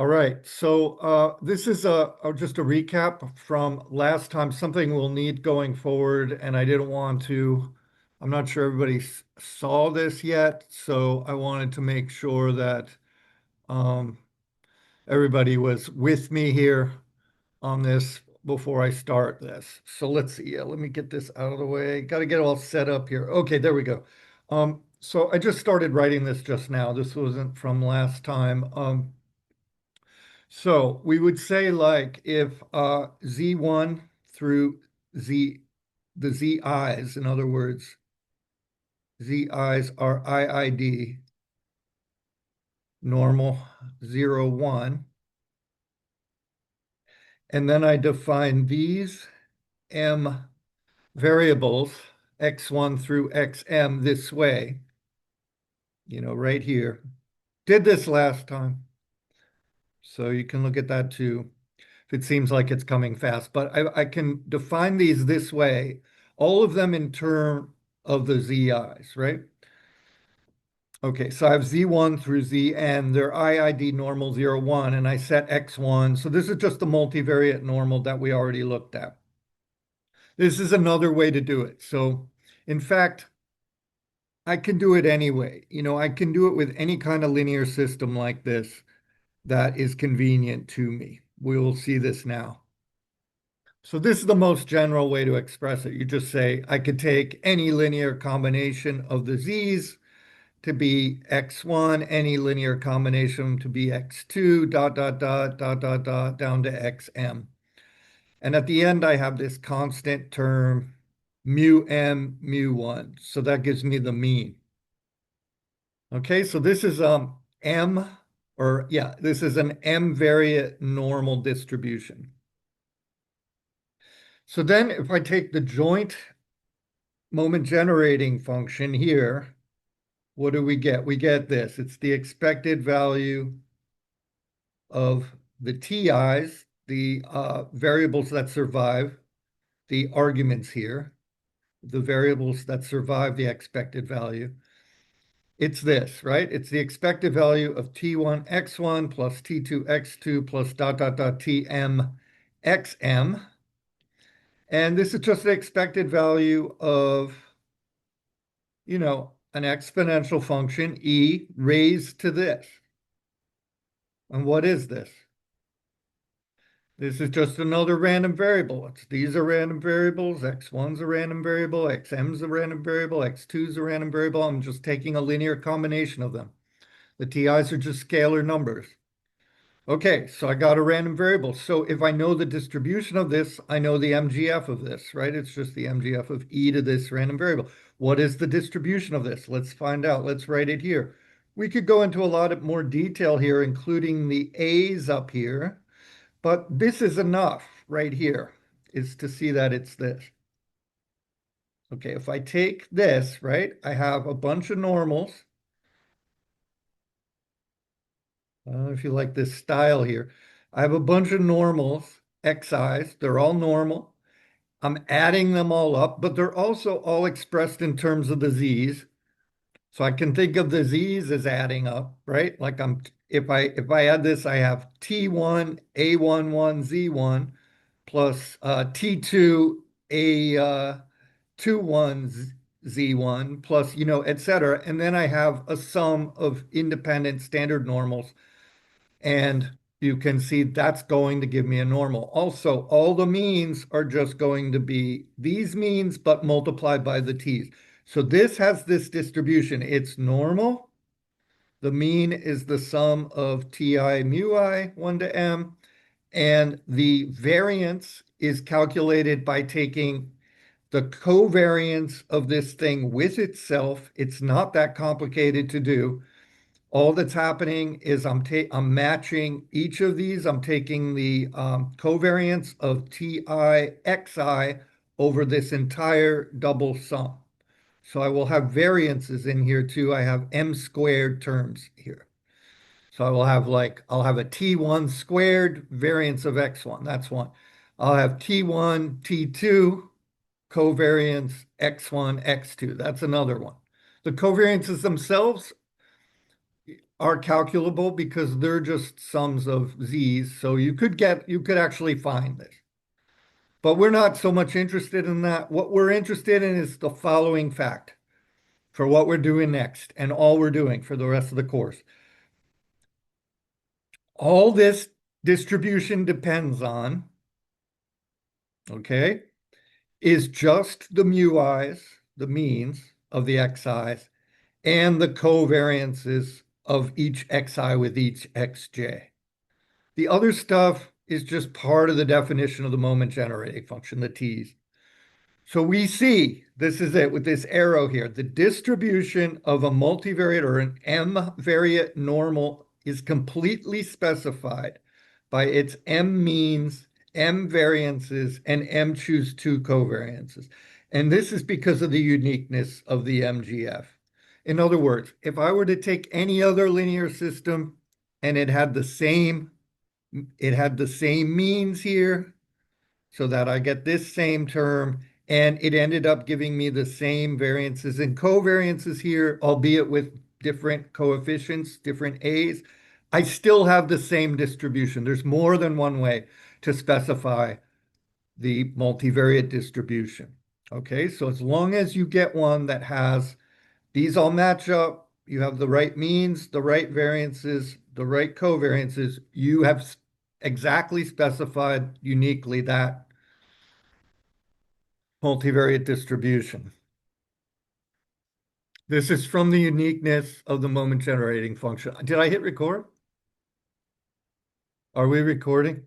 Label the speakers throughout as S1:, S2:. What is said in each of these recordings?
S1: All right, so this is just a recap from last time, something we'll need going forward, and I didn't want to, I'm not sure everybody saw this yet, so I wanted to make sure that um, everybody was with me here on this before I start this. So let's see, let me get this out of the way. Got to get all set up here. Okay, there we go. So I just started writing this just now. This wasn't from last time. So we would say like if Z1 through Z, the ZIs, in other words, ZIs are IID, normal 0, 1. And then I define these M variables, X1 through XM this way, right here. Did this last time. So you can look at that too, if it seems like it's coming fast. But I can define these this way, all of them in term of the ZIs, right? Okay, so I have Z1 through Zn, they're IID normal 0, 1, and I set X1. So this is just the multivariate normal that we already looked at. This is another way to do it. So in fact, I can do it anyway. I can do it with any kind of linear system like this that is convenient to me. We will see this now. So this is the most general way to express it. You just say, I could take any linear combination of the z's to be x1, any linear combination to be x2, dot, dot, dot, dot, dot, dot, down to xm. And at the end, I have this constant term, mu m, mu 1. So that gives me the mean. Okay, so this is m, or yeah, this is an m-variate normal distribution. So then if I take the joint moment generating function here, what do we get? We get this. It's the expected value of the TIs, the variables that survive, the arguments here, the variables that survive the expected value. It's this, right? It's the expected value of T1 x1 plus T2 x2 plus dot, dot, dot, Tm xm. And this is just the expected value of, an exponential function, e raised to this. And what is this? This is just another random variable. These are random variables. X1's a random variable. XM's a random variable. X2's a random variable. I'm just taking a linear combination of them. The TIs are just scalar numbers. Okay, so I got a random variable. So if I know the distribution of this, I know the MGF of this, right? It's just the MGF of e to this random variable. What is the distribution of this? Let's find out. Let's write it here. We could go into a lot of more detail here, including the A's up here, but this is enough right here, is to see that it's this. Okay, if I take this, right, I have a bunch of normals. I don't know if you like this style here. I have a bunch of normals, xi's, they're all normal. I'm adding them all up, but they're also all expressed in terms of the z's. So I can think of the z's as adding up, right? Like if I add this, I have T1 A11 Z1 plus T2 A21 Z1 plus, et cetera. And then I have a sum of independent standard normals, and you can see that's going to give me a normal. Also, all the means are just going to be these means, but multiplied by the t's. So this has this distribution. It's normal. The mean is the sum of ti mu I, 1 to m, and the variance is calculated by taking the covariance of this thing with itself. It's not that complicated to do. All that's happening is I'm matching each of these. I'm taking the covariance of Ti xi over this entire double sum. So I will have variances in here too. I have m squared terms here. So I'll have a T1 squared variance of x1. That's one. I'll have T1, T2 covariance x1, x2. That's another one. The covariances themselves are calculable because they're just sums of z's. So you could actually find this. But we're not so much interested in that. What we're interested in is the following fact for what we're doing next and all we're doing for the rest of the course. All this distribution depends on, okay, is just the mu i's, the means of the xi's, and the covariances of each xi with each xj. The other stuff is just part of the definition of the moment generating function, the t's. So we see, this is it with this arrow here, the distribution of a multivariate or an m-variate normal is completely specified by its m means, m variances, and m choose two covariances. And this is because of the uniqueness of the MGF. In other words, if I were to take any other linear system and it had the same means here, so that I get this same term, and it ended up giving me the same variances and covariances here, albeit with different coefficients, different A's. I still have the same distribution. There's more than one way to specify the multivariate distribution. Okay, so as long as you get one that has these all match up, you have the right means, the right variances, the right covariances, you have exactly specified uniquely that multivariate distribution. This is from the uniqueness of the moment generating function. Did I hit record? Are we recording?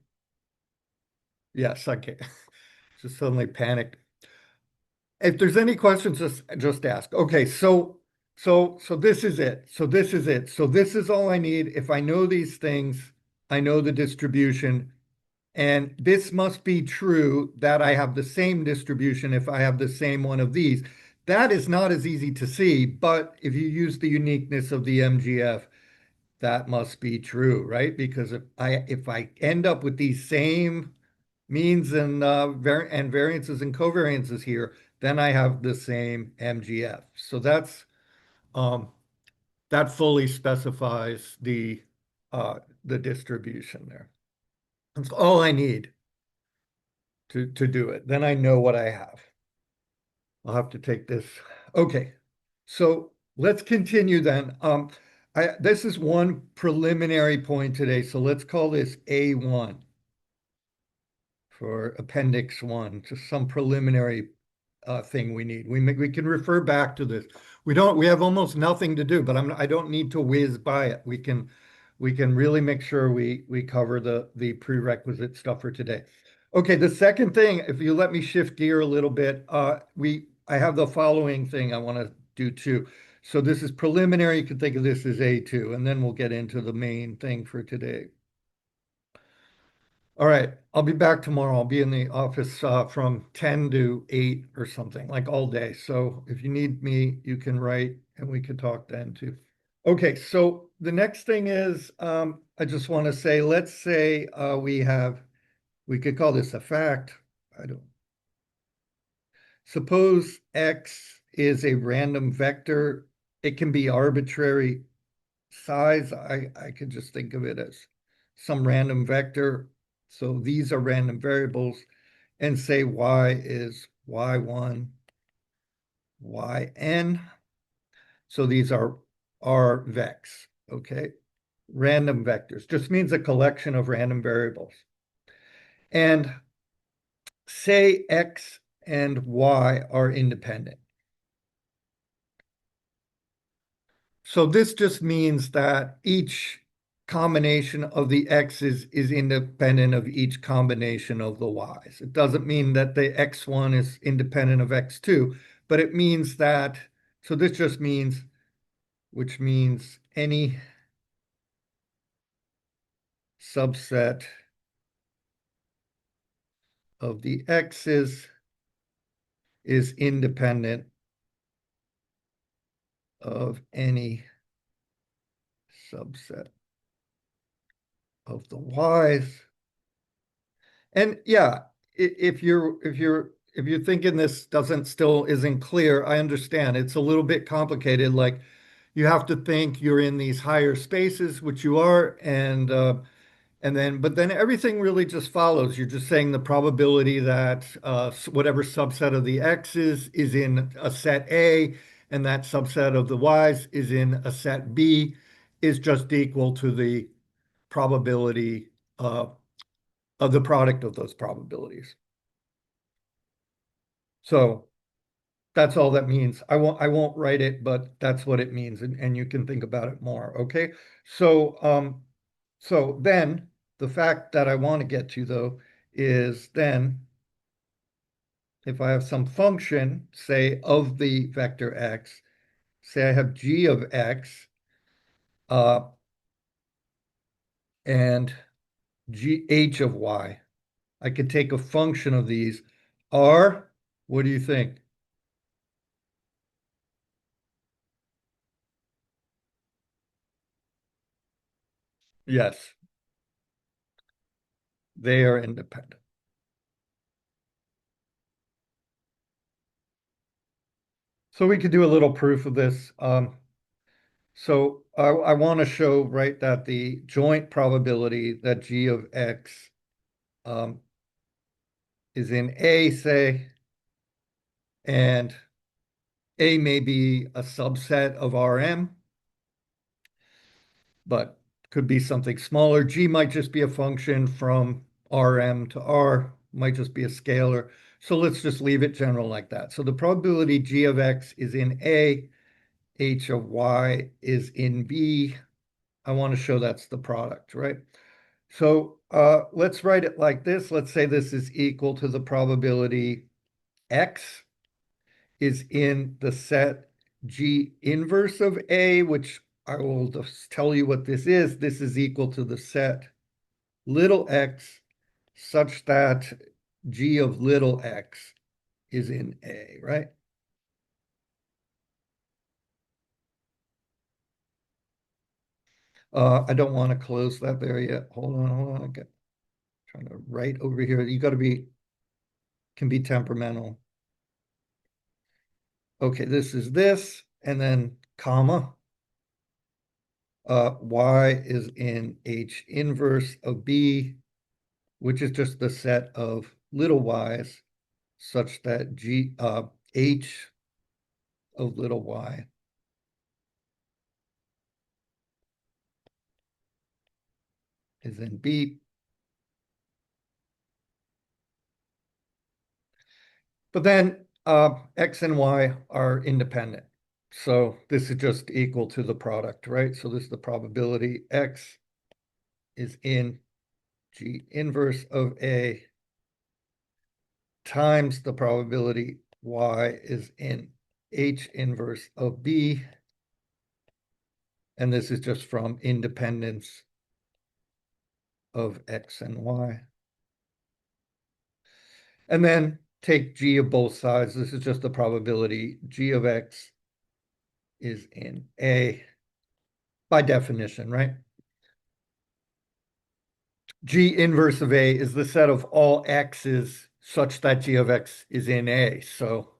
S1: Yes, okay. Just suddenly panicked. If there's any questions, just ask. Okay, so this is it. So this is it. So this is all I need. If I know these things, I know the distribution. And this must be true that I have the same distribution if I have the same one of these. That is not as easy to see, but if you use the uniqueness of the MGF, that must be true, right? Because if I end up with these same means and variances and covariances here, then I have the same MGF. So um, that fully specifies the distribution there. That's all I need to do it. Then I know what I have. I'll have to take this. Okay, so let's continue then. This is one preliminary point today, so let's call this A1 for Appendix 1, just some preliminary thing we need. We can refer back to this. We have almost nothing to do, but I don't need to whiz by it. We can really make sure we cover the prerequisite stuff for today. Okay, the second thing, if you let me shift gear a little bit, I have the following thing I want to do too. So this is preliminary. You can think of this as A2, and then we'll get into the main thing for today. All right, I'll be back tomorrow. I'll be in the office from 10 to 8 or something, like all day. So if you need me, you can write and we could talk then too. Okay, so the next thing is I just want to say, let's say we could call this a fact. I don't. Suppose X is a random vector. It can be arbitrary size. I could just think of it as some random vector. So these are random variables, and say y is y1, yn. So these are vecs, okay? Random vectors just means a collection of random variables. And say x and y are independent. So this just means that each combination of the x's is independent of each combination of the y's. It doesn't mean that the x1 is independent of x2, but it means that, so this just means, which means any subset of the x's is independent of any subset of the y's. And yeah, if you're thinking this isn't clear, I understand. It's a little bit complicated. Like you have to think you're in these higher spaces, which you are, and then, but then everything really just follows. You're just saying the probability that whatever subset of the x's is in a set A, and that subset of the y's is in a set B, is just equal to the probability uh, of the product of those probabilities. So that's all that means. I won't write it, but that's what it means, and you can think about it more. Okay. So then the fact that I want to get to though is then if I have some function, say of the vector x, say I have g of x, uh, and g h of y. I could take a function of these. R, what do you think? Yes, they are independent. So we could do a little proof of this. So I want to show, right, that the joint probability that g of x um, is in A, say, and A may be a subset of Rm, but could be something smaller. G might just be a function from Rm to R, might just be a scalar. So let's just leave it general like that. So the probability g of x is in A, h of y is in B. I want to show that's the product, right? So let's write it like this. Let's say this is equal to the probability x is in the set G inverse of A, which I will just tell you what this is. This is equal to the set little x such that G of little x is in A, right? I don't want to close that there yet. Hold on. I'm trying to write over here. You got to be, can be temperamental. Okay, this is this, and then comma. Y is in H inverse of B, which is just the set of little y's such that H of little y is in B. But then X and Y are independent. So this is just equal to the product, right? So this is the probability X is in G inverse of A times the probability Y is in H inverse of B. And this is just from independence of X and Y. And then take G of both sides. This is just the probability G of X is in A by definition, right? G inverse of A is the set of all X's such that G of X is in A. So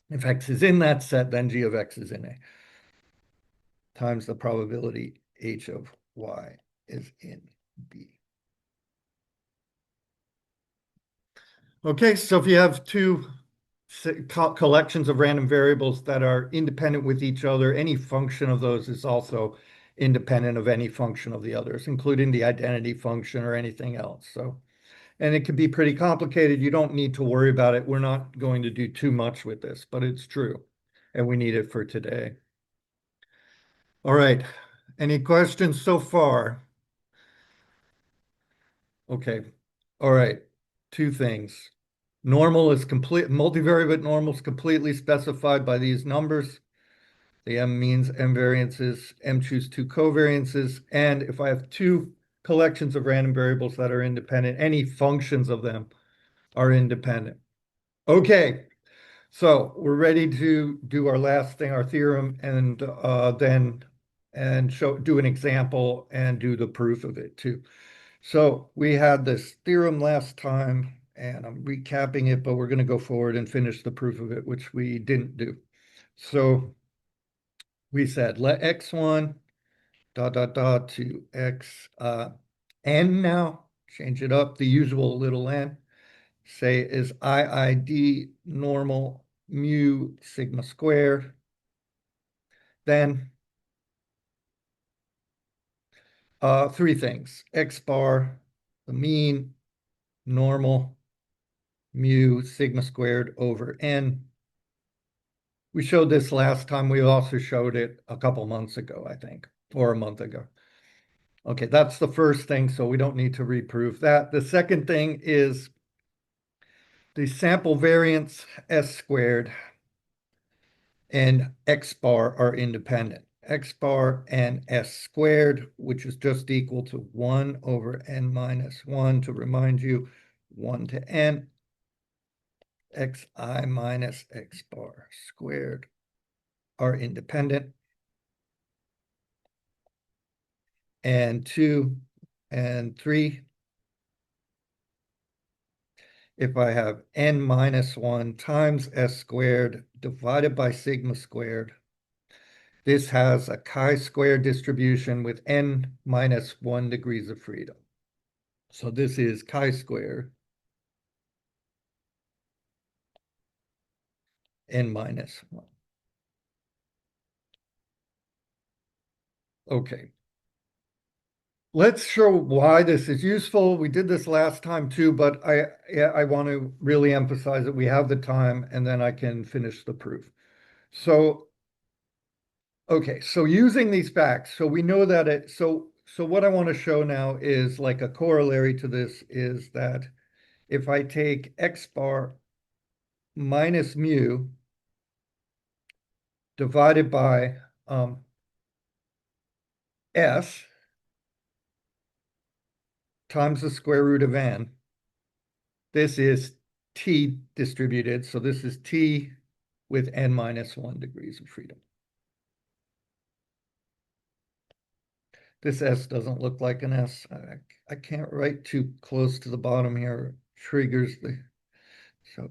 S1: if X is in that set, then G of X is in A times the probability H of Y is in B. Okay, so if you have two collections of random variables that are independent with each other, any function of those is also independent of any function of the others, including the identity function or anything else. So, and it can be pretty complicated. You don't need to worry about it. We're not going to do too much with this, but it's true. And we need it for today. All right. Any questions so far? Okay. All right. Two things. Normal is complete, multivariate normal is completely specified by these numbers. The M means, M variances, M choose two covariances. And if I have two collections of random variables that are independent, any functions of them are independent. Okay, so we're ready to do our last thing, our theorem, and then do an example and do the proof of it too. So we had this theorem last time, and I'm recapping it, but we're going to go forward and finish the proof of it, which we didn't do. So we said let x1 dot dot dot to x n now, change it up, the usual little n, say is IID normal mu sigma squared. Then three things: x bar, the mean, normal, mu sigma squared over n. We showed this last time. We also showed it a couple months ago, I think, or a month ago. Okay, that's the first thing, so we don't need to reprove that. The second thing is the sample variance s squared and x bar are independent. X bar and s squared, which is just equal to 1 over n minus 1, to remind you, 1 to n, xi minus x bar squared are independent. And 2 and 3, if I have n minus 1 times s squared divided by sigma squared, this has a chi-square distribution with n minus 1 degrees of freedom. So this is chi-square n minus 1. Okay. Let's show why this is useful. We did this last time too, but I want to really emphasize that we have the time and then I can finish the proof. So, okay, so using these facts, so we know that so what I want to show now is like a corollary to this is that if I take x bar minus mu divided by s times the square root of n, this is t distributed, so this is t with n minus 1 degrees of freedom. This S doesn't look like an S. I can't write too close to the bottom here. Triggers the, so.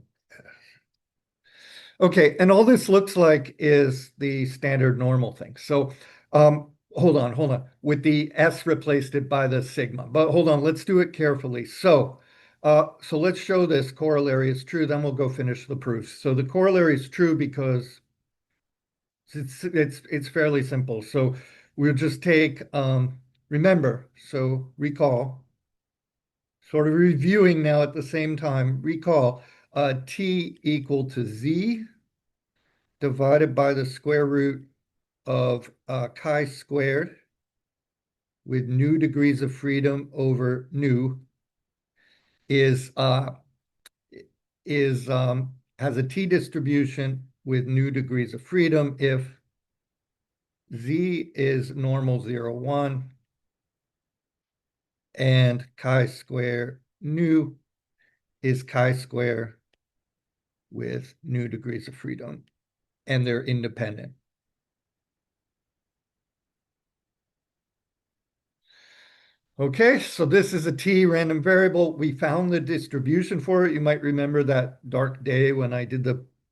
S1: Okay, and all this looks like is the standard normal thing. So hold on. With the S replaced it by the sigma. But hold on, let's do it carefully. So let's show this corollary is true, then we'll go finish the proofs. So the corollary is true because it's fairly simple. So we'll just take, remember, so recall, sort of reviewing now at the same time, recall t equal to z divided by the square root of chi squared with nu degrees of freedom over nu is has a t distribution with nu degrees of freedom if z is normal 0, 1, and chi square nu is chi square with nu degrees of freedom, and they're independent. Okay, so this is a t random variable. We found the distribution for it. You might remember that dark day when I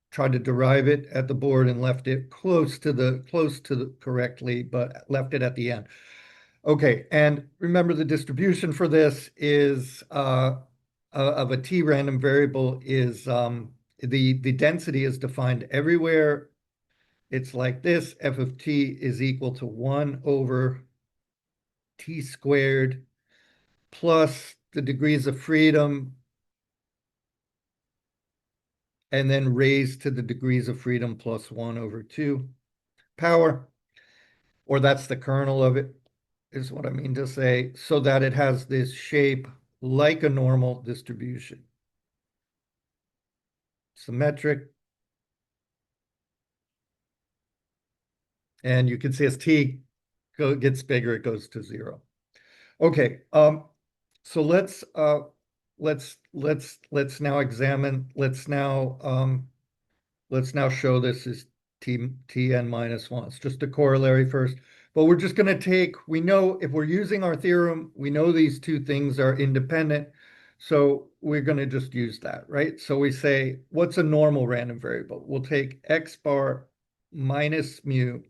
S1: tried to derive it at the board and left it close to the correctly, but left it at the end. Okay, and remember the distribution for this is of a t random variable is the density is defined everywhere. It's like this: f of t is equal to 1 over t squared plus the degrees of freedom and then raised to the degrees of freedom plus 1 over 2 power, or that's the kernel of it, is what I mean to say, so that it has this shape like a normal distribution. Symmetric. And you can see as t gets bigger, it goes to 0. Okay, so let's now examine, let's now show this as tn minus 1. It's just a corollary first, but we're just going to take, we know if we're using our theorem, we know these two things are independent, so we're going to just use that, right? So we say, what's a normal random variable? We'll take x bar minus mu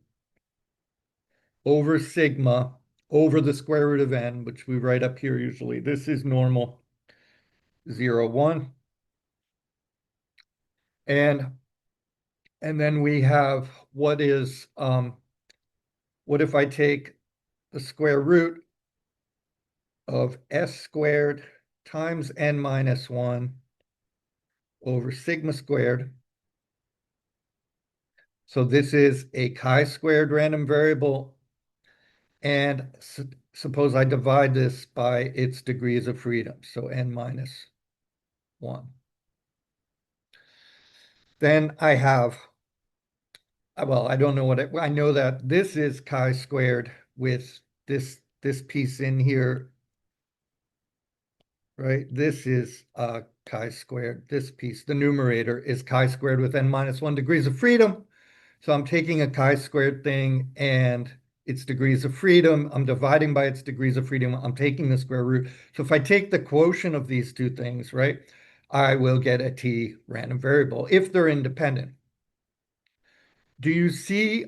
S1: over sigma over the square root of n, which we write up here usually. This is normal 0, 1. And then we have what if I take the square root of s squared times n minus 1 over sigma squared. So this is a chi-squared random variable. And suppose I divide this by its degrees of freedom, so n minus 1. Then I have, well, I don't know I know that this is chi-squared with this piece in here, right? This is chi-squared. This piece, the numerator, is chi-squared with n minus 1 degrees of freedom. So I'm taking a chi-squared thing and its degrees of freedom. I'm dividing by its degrees of freedom. I'm taking the square root. So if I take the quotient of these two things, right, I will get a t random variable if they're independent. Do you see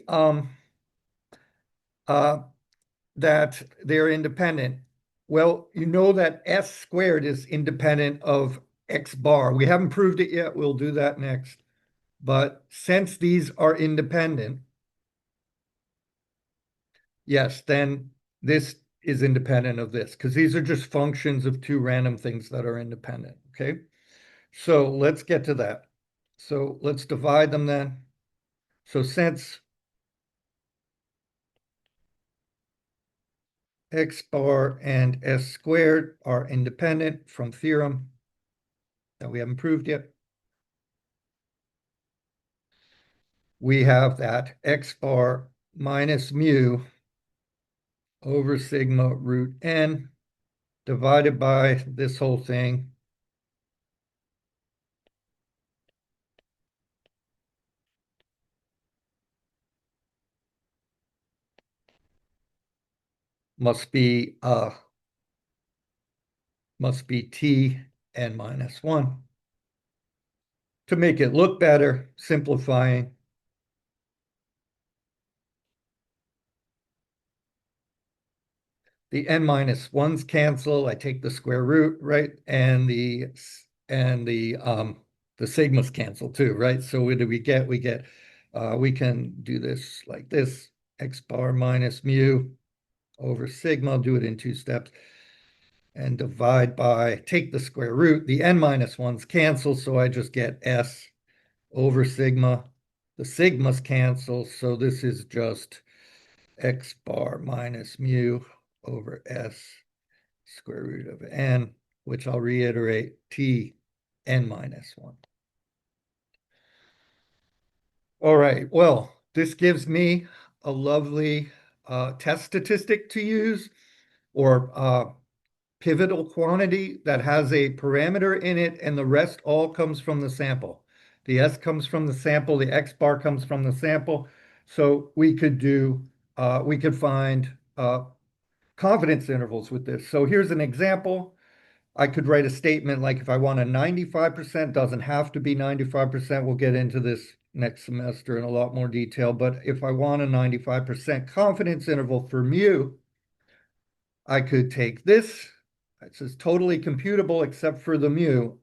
S1: that they're independent? Well, you know that s squared is independent of x bar. We haven't proved it yet. We'll do that next. But since these are independent, yes, then this is independent of this because these are just functions of two random things that are independent, okay? So let's get to that. So let's divide them then. So since x bar and s squared are independent from theorem that we haven't proved yet, we have that x bar minus mu over sigma root n divided by this whole thing must be t n minus 1. To make it look better, simplifying, the n minus 1's cancel. I take the square root, right? And the sigmas cancel too, right? So what do we get? We get we can do this like this: x bar minus mu over sigma. I'll do it in 2 steps. And divide by, take the square root. The n minus 1's cancel, so I just get s over sigma. The sigmas cancel, so this is just x bar minus mu over s square root of n, which I'll reiterate, t n minus 1. All right, well, this gives me a lovely test statistic to use, or pivotal quantity that has a parameter in it, and the rest all comes from the sample. The S comes from the sample, the X bar comes from the sample. So we could find confidence intervals with this. So here's an example. I could write a statement like if I want a 95%, doesn't have to be 95%. We'll get into this next semester in a lot more detail. But if I want a 95% confidence interval for mu, I could take this. It says totally computable except for the mu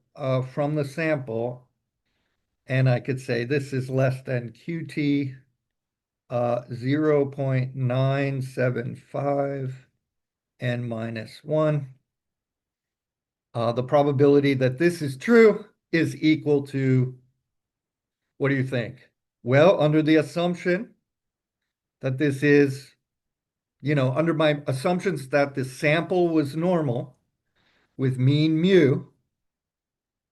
S1: from the sample. And I could say this is less than QT 0.975 n minus 1. The probability that this is true is equal to, what do you think? Well, under the assumption that this is, under my assumptions that the sample was normal with mean mu,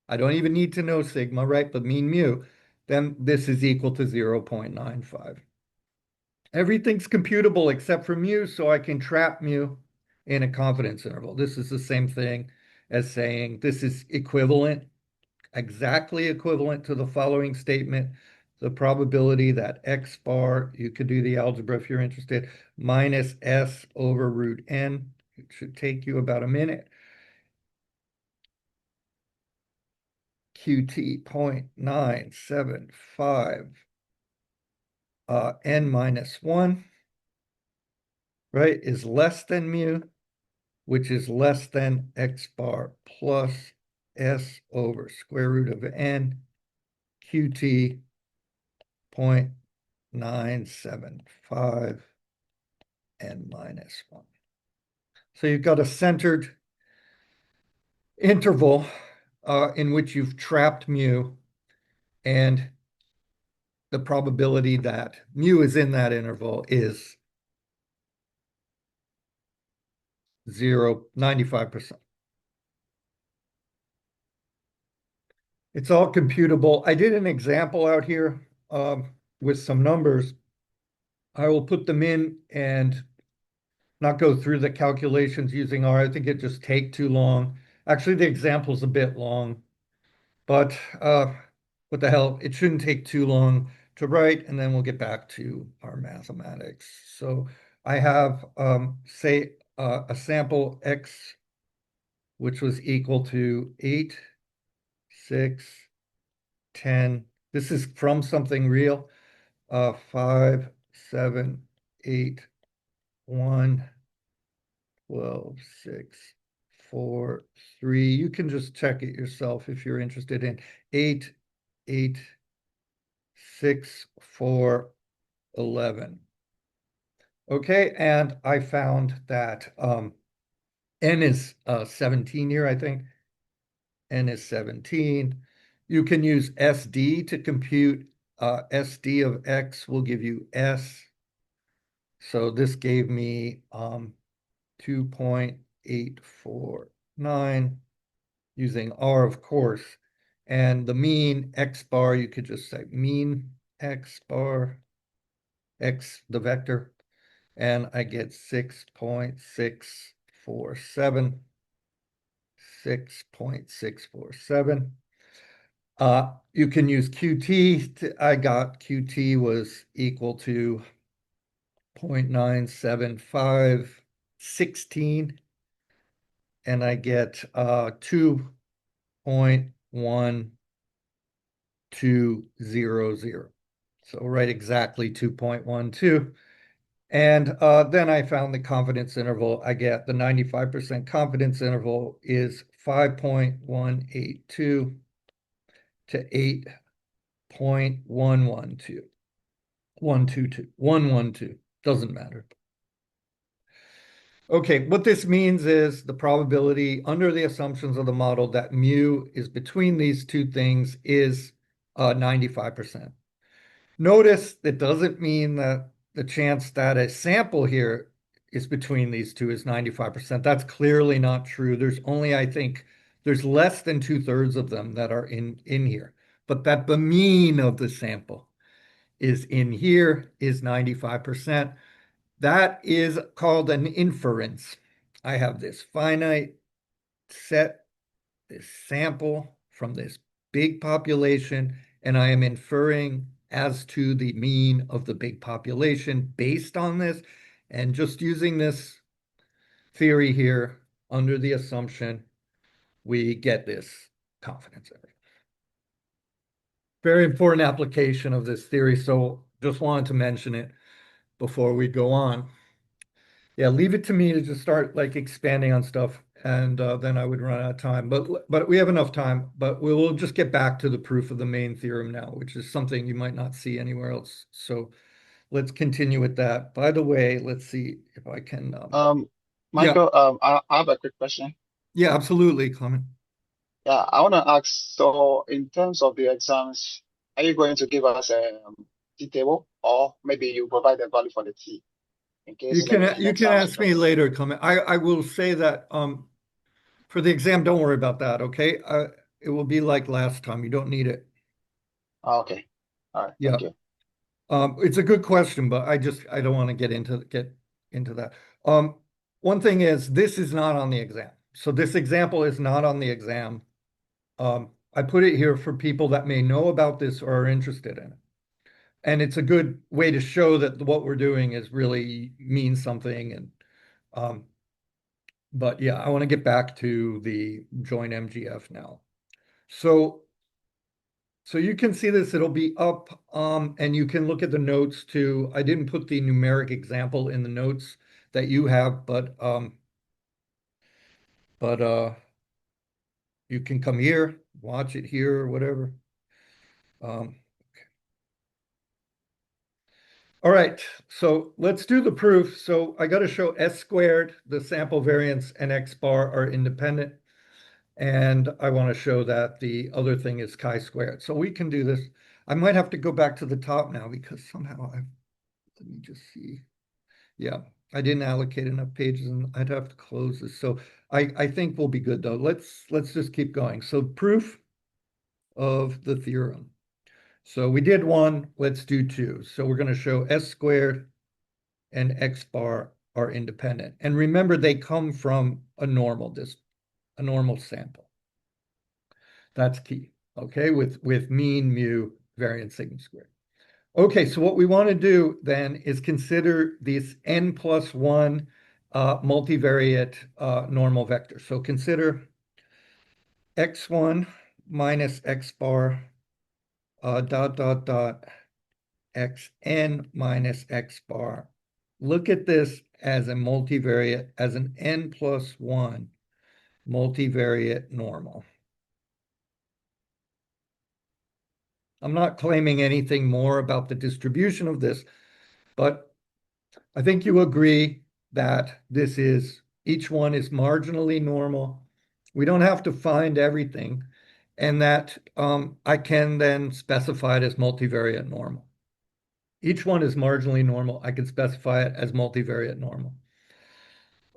S1: I don't even need to know sigma, right? But mean mu, then this is equal to 0.95. Everything's computable except for mu, so I can trap mu in a confidence interval. This is the same thing as saying this is equivalent, exactly equivalent to the following statement. The probability that x bar, you could do the algebra if you're interested, minus s over root n. It should take you about a minute. QT 0.975 n minus 1 right, is less than mu, which is less than x bar plus s over square root of n qt 0.975 n minus 1. So you've got a centered interval in which you've trapped mu, and the probability that mu is in that interval is 95%. It's all computable. I did an example out here with some numbers. I will put them in and not go through the calculations using R. I think it just take too long. Actually, the example's a bit long, but what the hell? It shouldn't take too long to write, and then we'll get back to our mathematics. So I have, say, a sample X, which was equal to 8, 6, 10. This is from something real. 5, 7, 8, 1, 12, 6, 4, 3. You can just check it yourself if you're interested in 8, 8, 6, 4, 11. Okay, and I found that n is 17 here, I think. N is 17. You can use SD to compute. SD of x will give you S. So this gave me 2.849 using R, of course. And the mean x bar, you could just say mean x bar, x, the vector, and I get 6.647. 6.647. You can use QT. I got QT was equal to 0.97516, and I get 2.1200. So right exactly 2.12. And then I found the confidence interval. I get the 95% confidence interval is 5.182 to 8.112. 112. Doesn't matter. Okay, what this means is the probability under the assumptions of the model that mu is between these two things is 95%. Notice that doesn't mean that the chance that a sample here is between these two is 95%. That's clearly not true. There's only, I think, there's less than 2/3 of them that are in here. But that the mean of the sample is in here is 95%. That is called an inference. I have this finite set, this sample from this big population, and I am inferring as to the mean of the big population based on this, and just using this theory here under the assumption, we get this confidence interval. Very important application of this theory, so just wanted to mention it before we go on. Yeah, leave it to me to just start like expanding on stuff, and then I would run out of time. But we have enough time. But we will just get back to the proof of the main theorem now, which is something you might not see anywhere else. So let's continue with that. By the way, let's see if I can.
S2: Um,
S1: Yeah,
S2: Michael, I have a quick question.
S1: yeah, absolutely, Clement.
S2: Yeah, I want to ask, so in terms of the exams, are you going to give us a T table, or maybe you provide the value for the T in
S1: You
S2: case
S1: can
S2: maybe
S1: you
S2: next
S1: can
S2: time
S1: ask me
S2: students.
S1: later, Clement. I will say that for the exam, don't worry about that. Okay, it will be like last time. You don't need it.
S2: Oh, okay. All right.
S1: Yeah.
S2: Thank you.
S1: It's a good question, but I don't want to get into that. Um, One thing is this is not on the exam. So this example is not on the exam. I put it here for people that may know about this or are interested in it. And it's a good way to show that what we're doing is really means something. And but yeah, I want to get back to the join MGF now. So So you can see this, it'll be up, and you can look at the notes too. I didn't put the numeric example in the notes. that you have, but you can come here, watch it here or whatever. Um, all right, so let's do the proof. So I got to show S squared, the sample variance, and X bar are independent. And I want to show that the other thing is chi-squared. So we can do this. I might have to go back to the top now because somehow let me just see. Yeah, I didn't allocate enough pages and I'd have to close this. So I think we'll be good though. Let's just keep going. So proof of the theorem. So we did one, let's do two. So we're going to show S squared and X bar are independent. And remember, they come from a normal sample. That's key, okay, with mean, mu, variance, sigma squared. Okay, so what we want to do then is consider this n plus 1 multivariate normal vector. So consider x1 minus x bar dot dot dot xn minus x bar. Look at this as a multivariate, as an n plus 1 multivariate normal. I'm not claiming anything more about the distribution of this, but I think you agree that each one is marginally normal. We don't have to find everything, and that I can then specify it as multivariate normal. Each one is marginally normal. I can specify it as multivariate normal.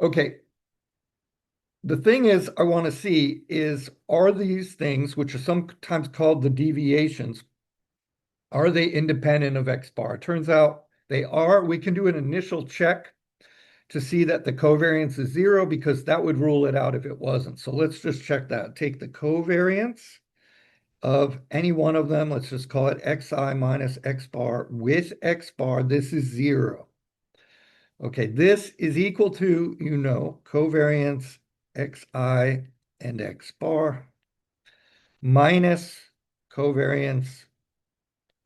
S1: Okay. The thing is, I want to see are these things, which are sometimes called the deviations, are they independent of X bar? Turns out they are. We can do an initial check to see that the covariance is 0 because that would rule it out if it wasn't. So let's just check that. Take the covariance of any one of them. Let's just call it xi minus x bar with x bar. This is 0. Okay, this is equal to, covariance xi and x bar minus covariance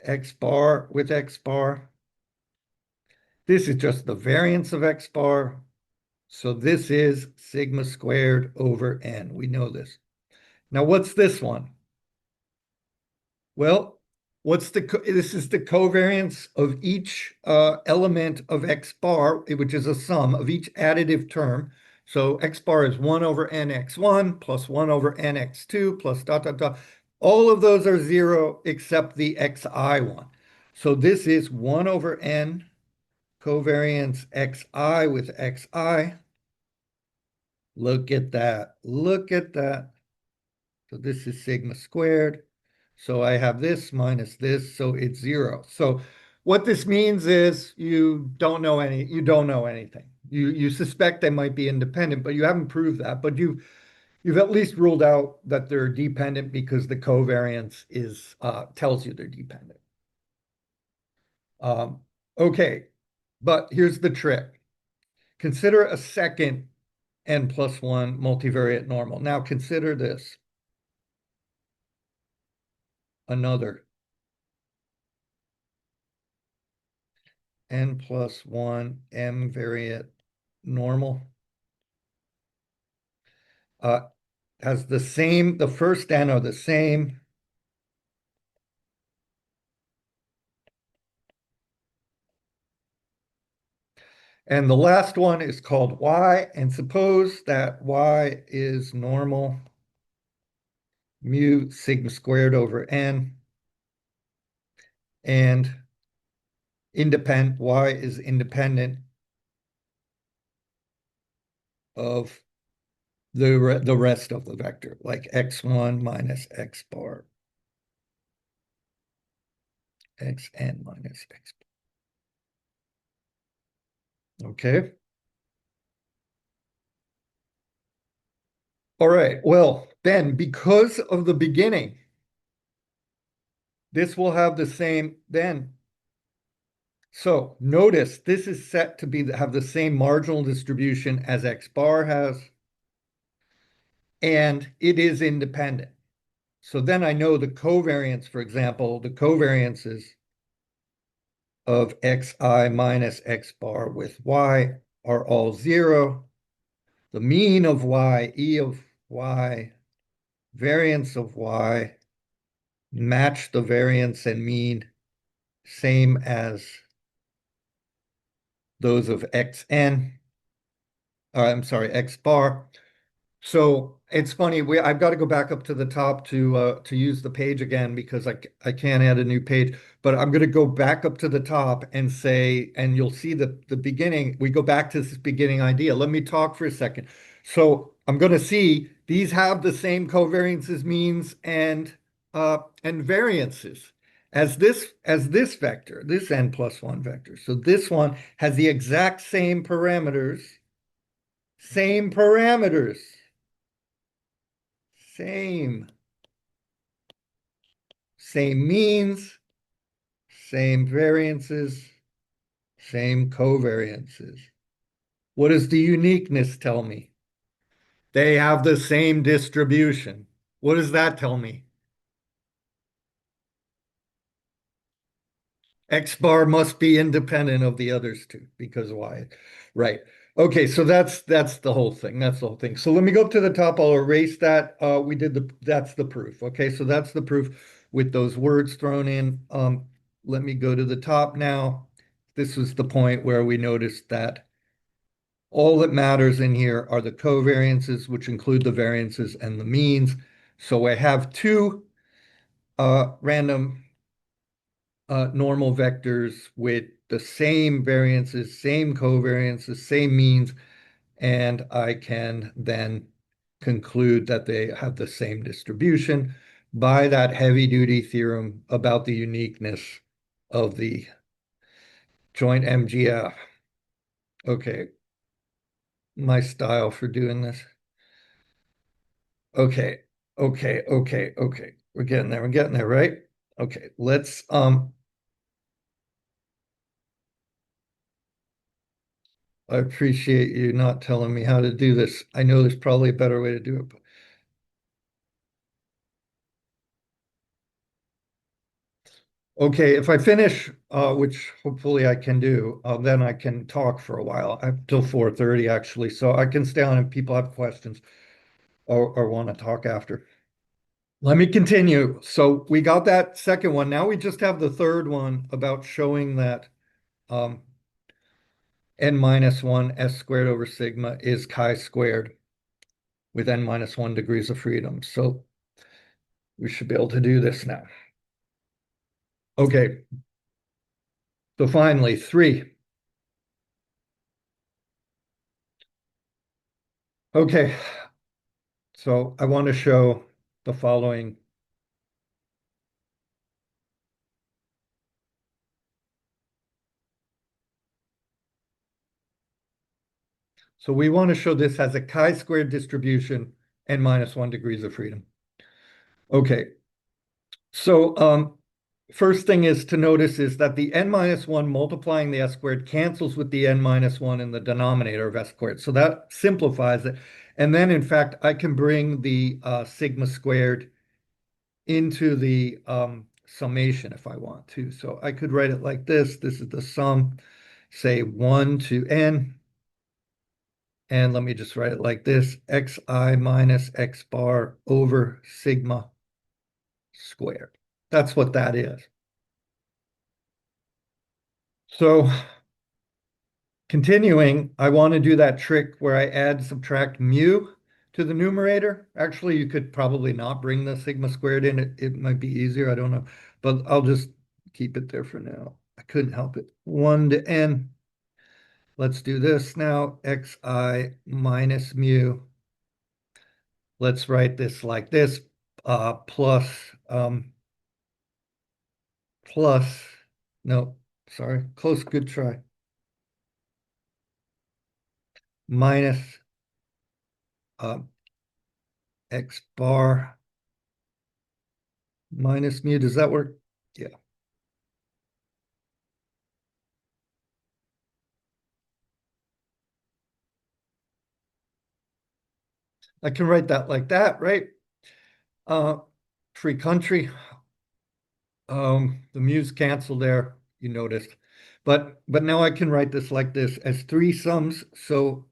S1: x bar with x bar. This is just the variance of x bar. So this is sigma squared over n. We know this. Now, what's this one? Well, this is the covariance of each element of x bar, which is a sum of each additive term. So x bar is 1 over nx1 plus 1 over nx2 plus dot, dot, dot. All of those are 0 except the xi one. So this is 1 over n covariance xi with xi. Look at that. Look at that. So this is sigma squared. So I have this minus this, so it's 0. So what this means is you don't know anything. You suspect they might be independent, but you haven't proved that. But you've at least ruled out that they're dependent because the covariance tells you they're dependent. Okay, but here's the trick. Consider a second n plus 1 multivariate normal. Now consider this. Another n plus 1 m variate normal has the first n are the same. And the last one is called y, and suppose that y is normal mu sigma squared over n, and y is independent of the rest of the vector, like x1 minus x bar, xn minus x bar. Okay. All right. Well, then because of the beginning, this will have the same then. So notice this is set to have the same marginal distribution as X bar has, and it is independent. So then I know the covariance, for example, the covariances of xi minus x bar with y are all 0. The mean of y, E of y, variance of y, match the variance and mean, same as those of xn, I'm sorry, x bar. So it's funny, I've got to go back up to the top to use the page again because I can't add a new page. But I'm going to go back up to the top and say, and you'll see the beginning. We go back to this beginning idea. Let me talk for a second. So I'm going to see these have the same covariances, means, and variances as this vector, this n plus 1 vector. So this one has the exact same parameters. Same. Same means, same variances, same covariances. What does the uniqueness tell me? They have the same distribution. What does that tell me? X bar must be independent of the others two because why? Right. Okay, so that's the whole thing. That's the whole thing. So let me go up to the top. I'll erase that. That's the proof. Okay, so that's the proof with those words thrown in. Let me go to the top now. This was the point where we noticed that all that matters in here are the covariances, which include the variances and the means. So I have two random normal vectors with the same variances, same covariances, same means, and I can then conclude that they have the same distribution by that heavy-duty theorem about the uniqueness of the joint MGF. Okay, my style for doing this. Okay, okay. We're getting there, right? Okay, let's I appreciate you not telling me how to do this. I know there's probably a better way to do it. Okay, if I finish, which hopefully I can do, then I can talk for a while. I have till 4:30 actually, so I can stay on if people have questions or want to talk after. Let me continue. So we got that second one. Now we just have the third one about showing that um, n minus 1 s squared over sigma is chi squared with n minus 1 degrees of freedom. So we should be able to do this now. Okay, so finally, 3. Okay, so I want to show the following. So we want to show this has a chi-squared distribution and minus 1 degrees of freedom. Okay, so first thing is to notice is that the n minus 1 multiplying the s squared cancels with the n minus 1 in the denominator of s squared. So that simplifies it. And then, in fact, I can bring the sigma squared into the summation if I want to. So I could write it like this. This is the sum, say 1 to n. And let me just write it like this, xi minus x bar over sigma squared. That's what that is. So continuing, I want to do that trick where I add, subtract mu to the numerator. Actually, you could probably not bring the sigma squared in. It might be easier. I don't know. But I'll just keep it there for now. I couldn't help it. 1 to n. Let's do this now. Xi minus mu. Let's write this like this. Plus, plus, no, sorry, close, good try. Minus uh, x bar minus mu. Does that work? Yeah. I can write that like that, right? Uh, Free country. The mu's canceled there, you noticed. But now I can write this like this as three sums. So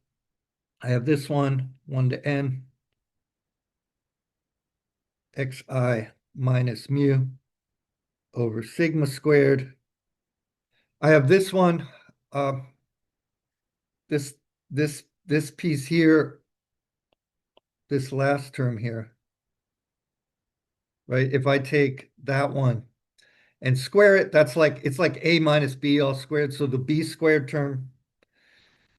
S1: I have this one, 1 to n, xi minus mu over sigma squared. I have this one, uh, this piece here, this last term here, right? If I take that one and square it, that's like, it's like a minus b all squared. So the b squared term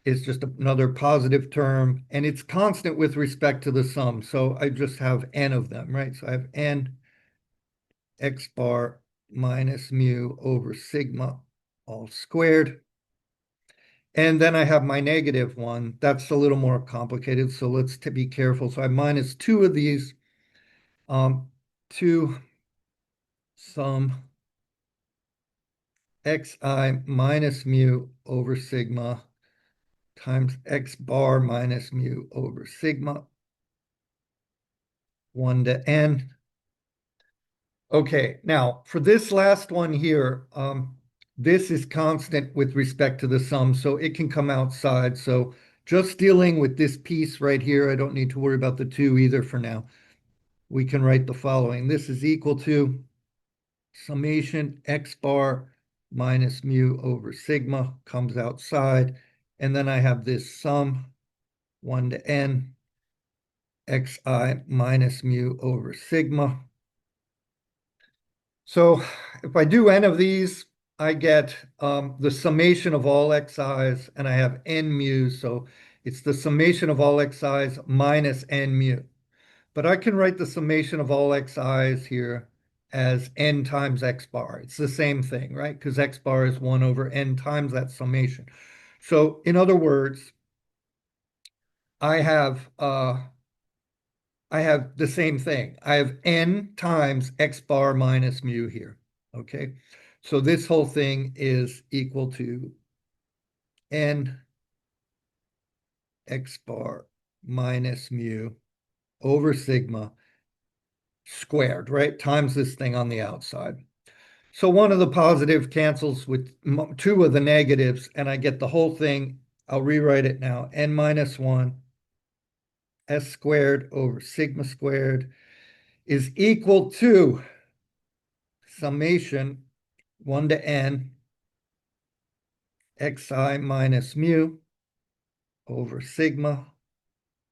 S1: is just another positive term, and it's constant with respect to the sum. So I just have n of them, right? So I have n x bar minus mu over sigma all squared. And then I have my negative one. That's a little more complicated, so let's be careful. So I have minus two of these, 2 sum xi minus mu over sigma times x bar minus mu over sigma, 1 to n. Okay, now for this last one here, this is constant with respect to the sum, so it can come outside. So just dealing with this piece right here, I don't need to worry about the 2 either for now. We can write the following. This is equal to summation x bar minus mu over sigma comes outside. And then I have this sum, 1 to n, xi minus mu over sigma. So if I do n of these, I get the summation of all xi's, and I have n mu. So it's the summation of all xi's minus n mu. But I can write the summation of all xi's here as n times x bar. It's the same thing, right? Because x bar is 1 over n times that summation. So in other words, I have the same thing. I have n times x bar minus mu here. Okay, so this whole thing is equal to n x bar minus mu over sigma squared, right? Times this thing on the outside. So one of the positive cancels with 2 of the negatives, and I get the whole thing. I'll rewrite it now. N minus 1 s squared over sigma squared is equal to summation 1 to n xi minus mu over sigma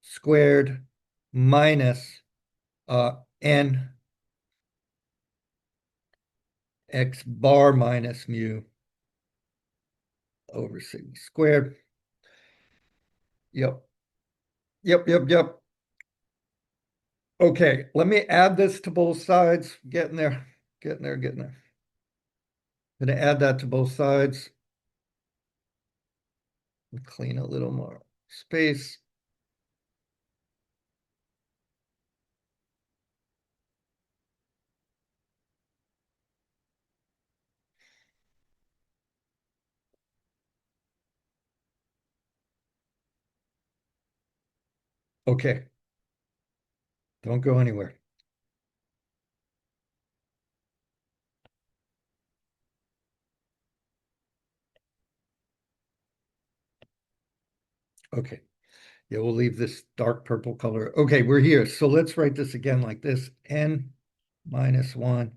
S1: squared minus n x bar minus mu over sigma squared. Yep. Okay, let me add this to both sides. Getting there. I'm going to add that to both sides. Clean a little more space. Okay. Don't go anywhere. Okay. Yeah, we'll leave this dark purple color. Okay, we're here. So let's write this again like this. N minus 1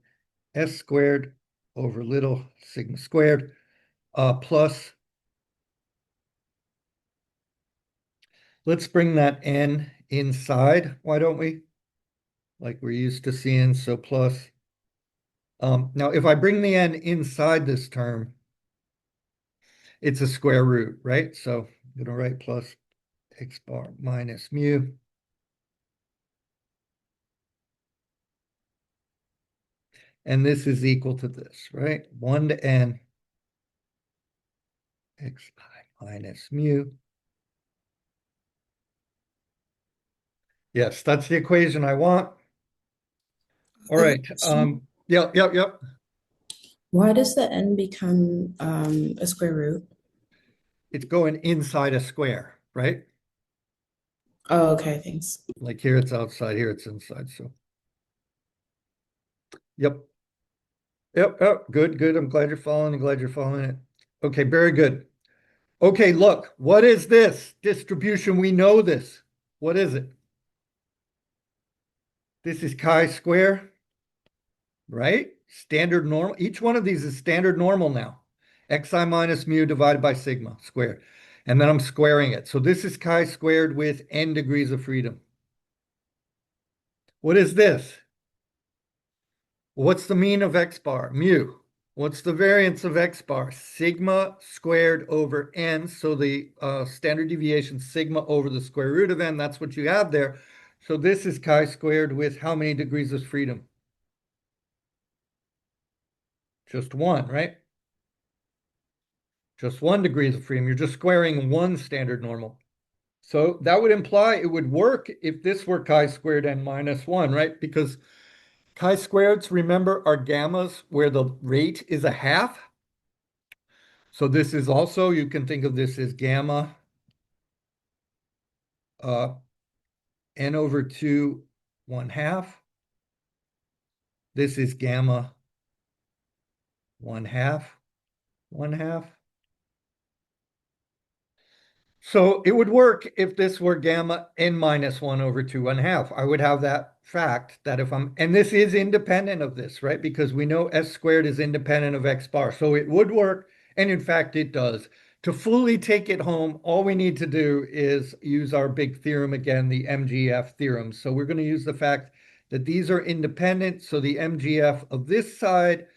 S1: s squared over little sigma squared plus, let's bring that n inside. Why don't we? Like we're used to seeing. So plus, now if I bring the n inside this term, it's a square root, right? So I'm going to write plus x bar minus mu. And this is equal to this, right? 1 to n xi minus mu. Yes, that's the equation I want. All right. Yep.
S3: Why does the n become a square root?
S1: It's going inside a square, right?
S3: Oh, okay, thanks.
S1: Like here it's outside, here it's inside. So, yep. Good. I'm glad you're following. I'm glad you're following it. Okay, very good. Okay, look, what is this distribution? We know this. What is it? This is chi-square, right? Standard normal. Each one of these is standard normal now. Xi minus mu divided by sigma squared. And then I'm squaring it. So this is chi-squared with n degrees of freedom. What is this? What's the mean of x bar? Mu. What's the variance of x bar? Sigma squared over n. So the standard deviation sigma over the square root of n. That's what you have there. So this is chi-squared with how many degrees of freedom? Just one, right? Just 1 degree of freedom. You're just squaring one standard normal. So that would imply it would work if this were chi-squared n minus 1, right? Because chi-squareds, remember, are gammas where the rate is a half. So this is also, you can think of this as gamma n over 2 1/2. This is gamma 1/2 1/2. So it would work if this were gamma n minus 1 over 2 1/2. I would have that fact that if I'm, and this is independent of this, right? Because we know s squared is independent of x bar. So it would work, and in fact it does. To fully take it home, all we need to do is use our big theorem again, the MGF theorem. So we're going to use the fact that these are independent. So the MGF of this side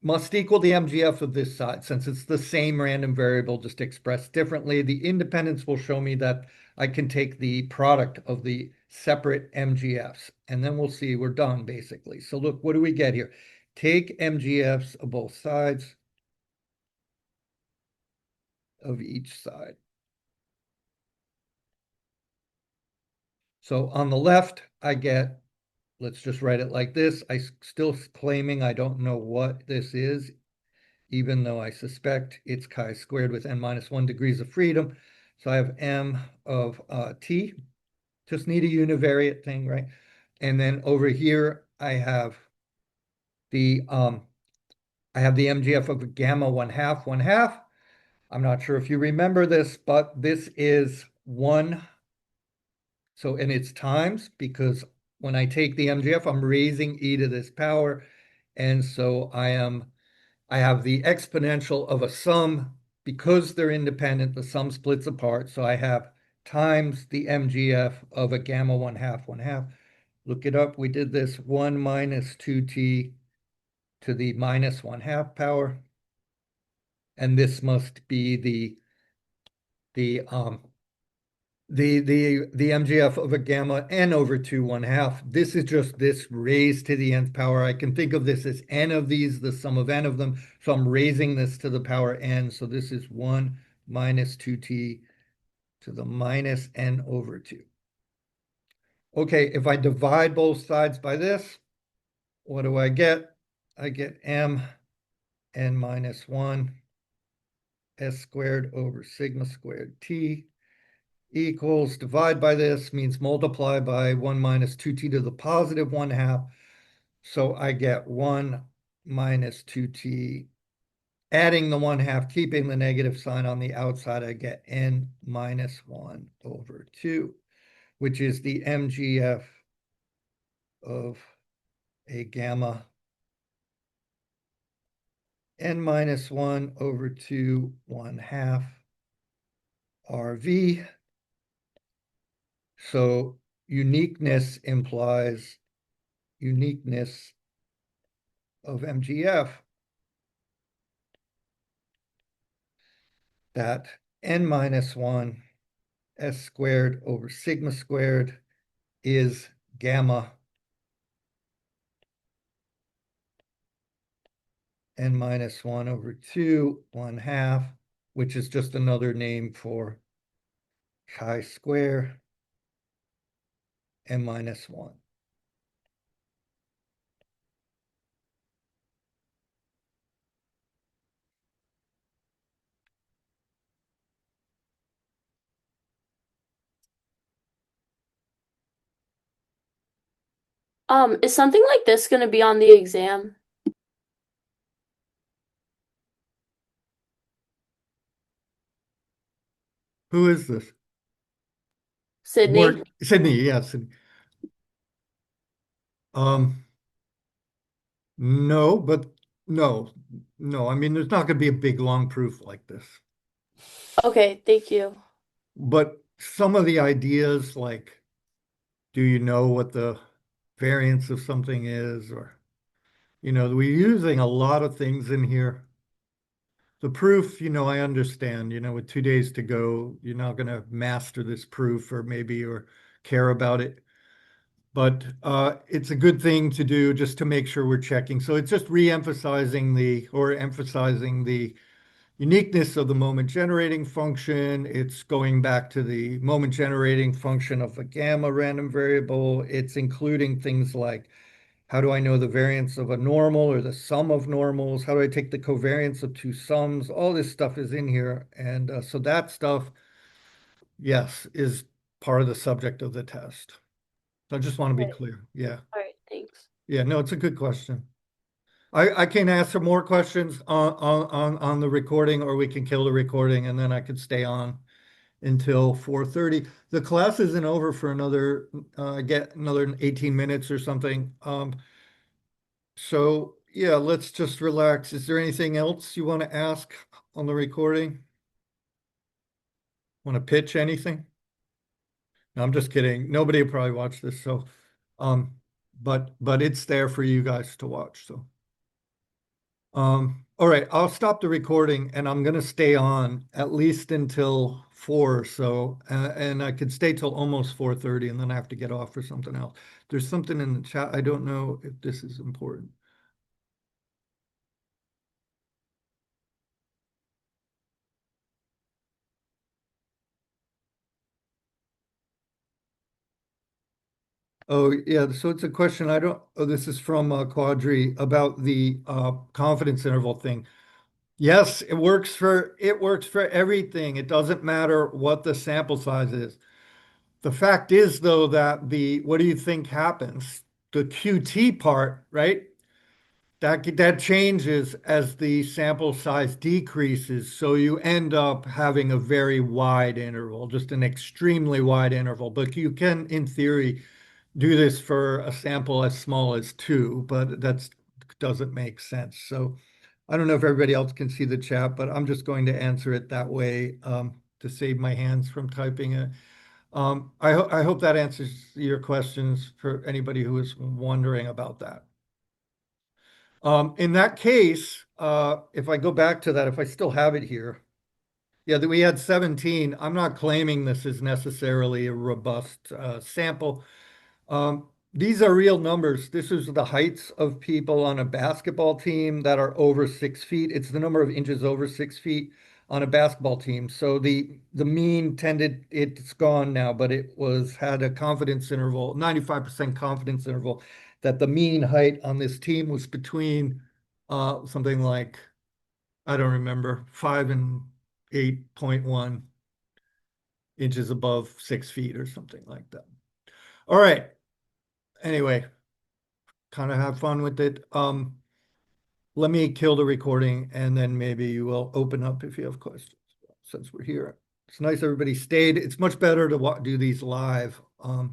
S1: must equal the MGF of this side, since it's the same random variable, just expressed differently. The independence will show me that I can take the product of the separate MGFs, and then we'll see we're done, basically. So look, what do we get here? Take MGFs of both sides of each side. So on the left, I get, let's just write it like this. I still claiming I don't know what this is, even though I suspect it's chi-squared with n minus 1 degrees of freedom. So I have m of t, just need a univariate thing, right? And then over here, I have the MGF of gamma 1/2 1/2. I'm not sure if you remember this, but this is 1. So, and it's times, because when I take the MGF, I'm raising e to this power. And so I have the exponential of a sum. Because they're independent, the sum splits apart. So I have times the MGF of a gamma 1/2 1/2. Look it up. We did this 1 minus 2t to the minus 1/2 power. And this must be the MGF of a gamma n over 2 1/2. This is just this raised to the nth power. I can think of this as n of these, the sum of n of them. So I'm raising this to the power n. So this is 1 minus 2t to the minus n over 2. Okay, if I divide both sides by this, what do I get? I get m n minus 1 s squared over sigma squared t equals, divide by this means multiply by 1 minus 2t to the positive 1/2. So I get 1 minus 2t, adding the 1/2, keeping the negative sign on the outside, I get n minus 1 over 2, which is the MGF of a gamma n minus 1 over 2 1/2 RV. So uniqueness implies uniqueness of MGF, that n minus 1 s squared over sigma squared is gamma n minus 1 over 2 1/2, which is just another name for chi-square n minus 1.
S4: Is something like this going to be on the exam?
S1: Who is this?
S4: Sydney.
S1: Sydney, yes. Um, no, but no, no. I mean, there's not going to be a big long proof like this.
S4: Okay, thank you.
S1: But some of the ideas, like, do you know what the variance of something is? Or, we're using a lot of things in here. The proof, I understand, with 2 days to go, you're not going to master this proof or care about it. But it's a good thing to do just to make sure we're checking. So it's just emphasizing the uniqueness of the moment generating function. It's going back to the moment generating function of a gamma random variable. It's including things like, how do I know the variance of a normal or the sum of normals? How do I take the covariance of two sums? All this stuff is in here. And so that stuff, yes, is part of the subject of the test. So I just want to be
S4: Right.
S1: clear. Yeah.
S4: All right, thanks.
S1: Yeah, no, it's a good question. I can answer more questions on the recording, or we can kill the recording and then I could stay on until 4:30. The class isn't over for another 18 minutes or something. So yeah, let's just relax. Is there anything else you want to ask on the recording? Want to pitch anything? No, I'm just kidding. Nobody will probably watch this, so but it's there for you guys to watch. So all right, I'll stop the recording and I'm gonna stay on at least until 4. So and I could stay till almost 4:30 and then I have to get off for something else. There's something in the chat. I don't know if this is important. Oh, yeah. So it's a question. This is from Quadri about the confidence interval thing. Yes, it works for everything. It doesn't matter what the sample size is. The fact is, though, that what do you think happens? The QT part, right? That changes as the sample size decreases. So you end up having a very wide interval, just an extremely wide interval. But you can, in theory, do this for a sample as small as 2, but that doesn't make sense. So I don't know if everybody else can see the chat, but I'm just going to answer it that way to save my hands from typing it. I hope that answers your questions for anybody who is wondering about that. In that case, if I go back to that, if I still have it here, yeah, that we had 17. I'm not claiming this is necessarily a robust sample. These are real numbers. This is the heights of people on a basketball team that are over 6 feet. It's the number of inches over 6 feet on a basketball team. So the mean it's gone now, but had a confidence interval, 95% confidence interval, that the mean height on this team was between something like, I don't remember, 5 and 8.1 inches above 6 feet or something like that. All right. Anyway, kind of have fun with it. Let me kill the recording and then maybe you will open up if you have questions since we're here. It's nice everybody stayed. It's much better to do these live.